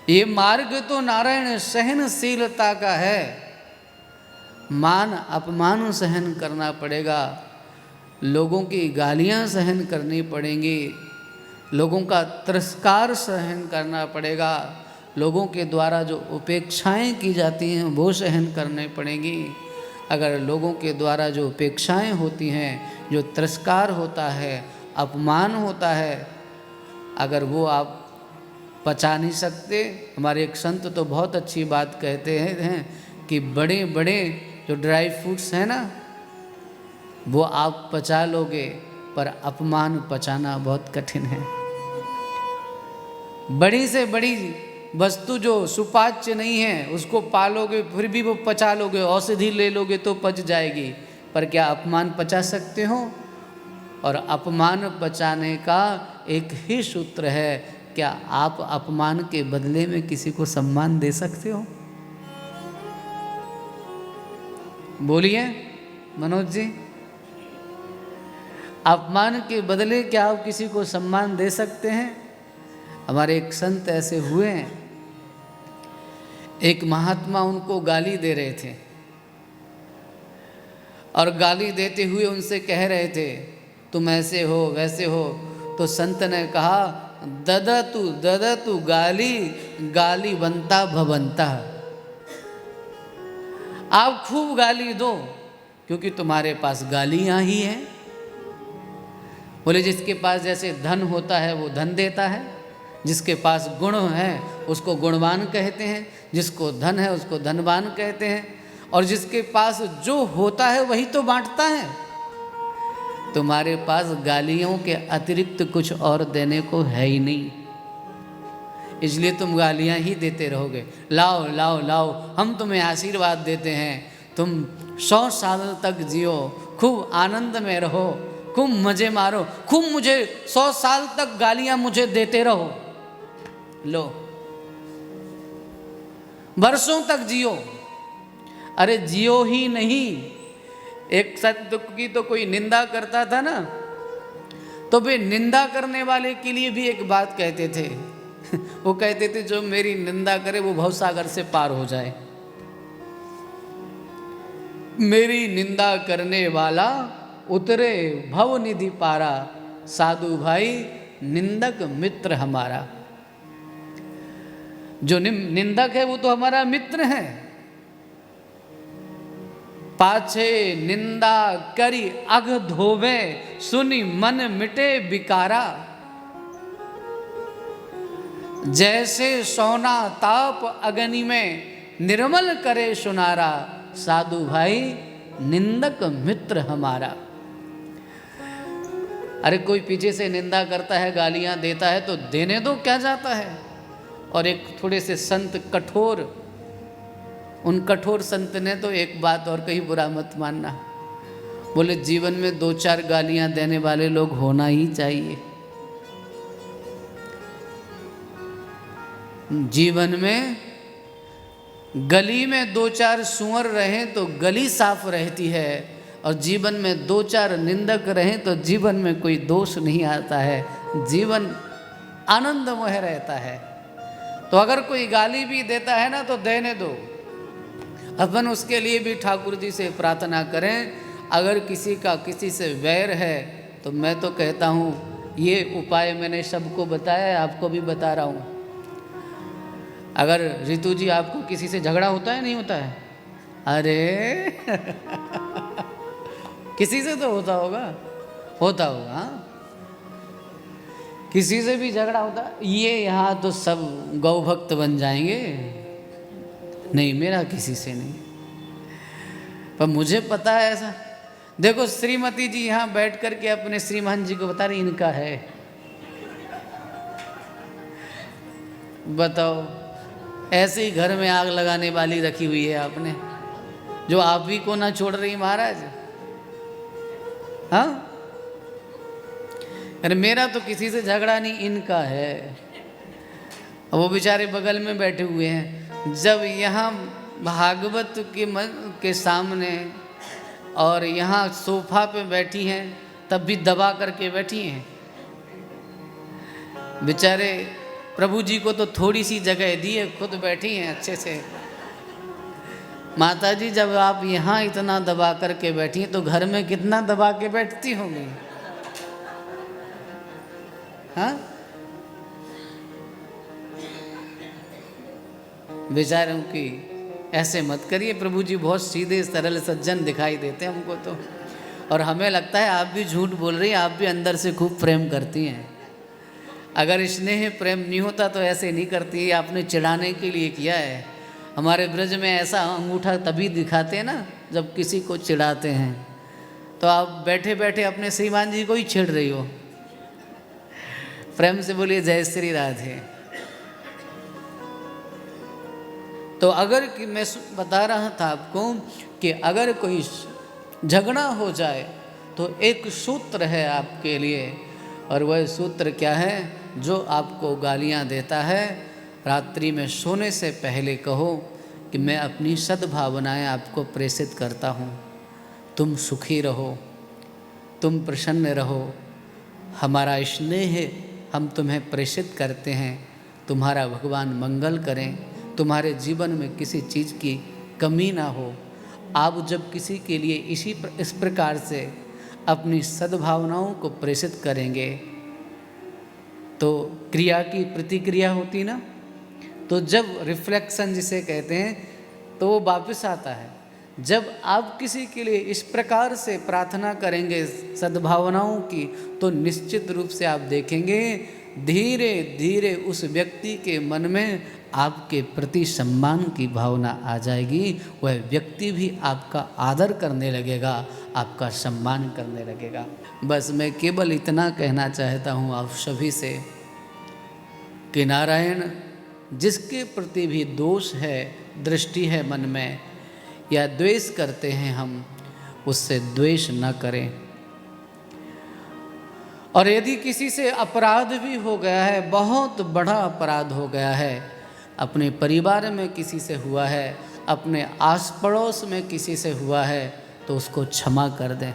ये मार्ग तो नारायण सहनशीलता का है। मान अपमान सहन करना पड़ेगा, लोगों की गालियां सहन करनी पड़ेंगी, लोगों का तिरस्कार सहन करना पड़ेगा, लोगों के द्वारा जो उपेक्षाएं की जाती हैं वो सहन करने पड़ेंगी। अगर लोगों के द्वारा जो उपेक्षाएं होती हैं, जो तिरस्कार होता है, अपमान होता है, अगर वो आप पचा नहीं सकते, हमारे एक संत तो बहुत अच्छी बात कहते हैं कि बड़े बड़े जो ड्राई फ्रूट्स हैं ना, वो आप पचा लोगे, पर अपमान पचाना बहुत कठिन है। बड़ी से बड़ी वस्तु जो सुपाच्य नहीं है उसको पालोगे फिर भी वो पचा लोगे, औषधि ले लोगे तो पच जाएगी, पर क्या अपमान पचा सकते हो? और अपमान पचाने का एक ही सूत्र है, क्या आप अपमान के बदले में किसी को सम्मान दे सकते हो? बोलिए मनोज जी, अपमान के बदले क्या आप किसी को सम्मान दे सकते हैं? हमारे एक संत ऐसे हुए हैं, एक महात्मा उनको गाली दे रहे थे और गाली देते हुए उनसे कह रहे थे तुम ऐसे हो वैसे हो। तो संत ने कहा ददतु गाली गाली बनता भवंता, आप खूब गाली दो क्योंकि तुम्हारे पास गालियां ही हैं। बोले जिसके पास जैसे धन होता है वो धन देता है, जिसके पास गुण है उसको गुणवान कहते हैं, जिसको धन है उसको धनवान कहते हैं, और जिसके पास जो होता है वही तो बांटता है। तुम्हारे पास गालियों के अतिरिक्त कुछ और देने को है ही नहीं, इसलिए तुम गालियां ही देते रहोगे। लाओ लाओ लाओ, हम तुम्हें आशीर्वाद देते हैं, तुम 100 साल तक जियो, खूब आनंद में रहो, खूब मजे मारो, खूब मुझे 100 साल तक गालियां मुझे देते रहो। लो, वर्षों तक जियो। अरे जियो ही नहीं, एक संत की तो कोई निंदा करता था ना, तो वे निंदा करने वाले के लिए भी एक बात कहते थे वो कहते थे जो मेरी निंदा करे वो भवसागर से पार हो जाए। मेरी निंदा करने वाला उतरे भव निधि पारा, साधु भाई निंदक मित्र हमारा। जो निंदक है वो तो हमारा मित्र है। पाछे निंदा करी अघ धोवे, सुनी मन मिटे विकारा। जैसे सोना ताप अग्नि में निर्मल करे सुनारा, साधु भाई निंदक मित्र हमारा। अरे कोई पीछे से निंदा करता है, गालियां देता है तो देने दो, क्या जाता है। और एक थोड़े से संत कठोर, उन कठोर संत ने तो एक बात और कही, बुरा मत मानना, बोले जीवन में 2-4 गालियां देने वाले लोग होना ही चाहिए। जीवन में गली में 2-4 सुअर रहें तो गली साफ रहती है, और जीवन में 2-4 निंदक रहें तो जीवन में कोई दोष नहीं आता है, जीवन आनंदमय रहता है। तो अगर कोई गाली भी देता है ना तो देने दो, अपन उसके लिए भी ठाकुर जी से प्रार्थना करें। अगर किसी का किसी से वैर है तो मैं तो कहता हूँ ये उपाय मैंने सबको बताया है, आपको भी बता रहा हूँ। अगर रितु जी आपको किसी से झगड़ा होता है नहीं होता है? अरे किसी से तो होता होगा, होता होगा हाँ? किसी से भी झगड़ा होता है। ये यहाँ तो सब गौ भक्त बन जाएंगे, नहीं मेरा किसी से नहीं, पर मुझे पता है ऐसा। देखो श्रीमती जी यहाँ बैठ कर के अपने श्रीमान जी को बता रही इनका है, बताओ ऐसे ही घर में आग लगाने वाली रखी हुई है आपने, जो आप ही को ना छोड़ रही महाराज। हाँ, अरे मेरा तो किसी से झगड़ा नहीं, इनका है। वो बेचारे बगल में बैठे हुए हैं, जब यहाँ भागवत के सामने और यहाँ सोफा पे बैठी हैं तब भी दबा करके बैठी हैं। बेचारे प्रभु जी को तो थोड़ी सी जगह दी है, खुद बैठी हैं अच्छे से। माता जी जब आप यहाँ इतना दबा करके बैठी हैं तो घर में कितना दबा के बैठती होंगी, हाँ? बेचारों की ऐसे मत करिए। प्रभु जी बहुत सीधे सरल सज्जन दिखाई देते हैं हमको तो, और हमें लगता है आप भी झूठ बोल रही हैं, आप भी अंदर से खूब प्रेम करती हैं। अगर स्नेह प्रेम नहीं होता तो ऐसे नहीं करती, आपने चिढ़ाने के लिए किया है। हमारे ब्रज में ऐसा अंगूठा तभी दिखाते हैं ना जब किसी को चिढ़ाते हैं। तो आप बैठे बैठे अपने श्रीमान जी को ही छेड़ रही हो। प्रेम से बोलिए जय श्री राधे। तो अगर कि मैं बता रहा था आपको कि अगर कोई झगड़ा हो जाए तो एक सूत्र है आपके लिए, और वह सूत्र क्या है? जो आपको गालियां देता है, रात्रि में सोने से पहले कहो कि मैं अपनी सद्भावनाएं आपको प्रेषित करता हूँ, तुम सुखी रहो, तुम प्रसन्न रहो, हमारा स्नेह हम तुम्हें प्रेषित करते हैं, तुम्हारा भगवान मंगल करें, तुम्हारे जीवन में किसी चीज़ की कमी ना हो। आप जब किसी के लिए इस प्रकार से अपनी सद्भावनाओं को प्रेषित करेंगे तो क्रिया की प्रतिक्रिया होती ना, तो जब रिफ्लेक्शन जिसे कहते हैं तो वो वापस आता है। जब आप किसी के लिए इस प्रकार से प्रार्थना करेंगे सद्भावनाओं की, तो निश्चित रूप से आप देखेंगे धीरे धीरे उस व्यक्ति के मन में आपके प्रति सम्मान की भावना आ जाएगी। वह व्यक्ति भी आपका आदर करने लगेगा, आपका सम्मान करने लगेगा। बस मैं केवल इतना कहना चाहता हूँ आप सभी से कि नारायण जिसके प्रति भी दोष है, दृष्टि है मन में, या द्वेष करते हैं हम, उससे द्वेष न करें। और यदि किसी से अपराध भी हो गया है, बहुत बड़ा अपराध हो गया है, अपने परिवार में किसी से हुआ है, अपने आस पड़ोस में किसी से हुआ है, तो उसको क्षमा कर दें।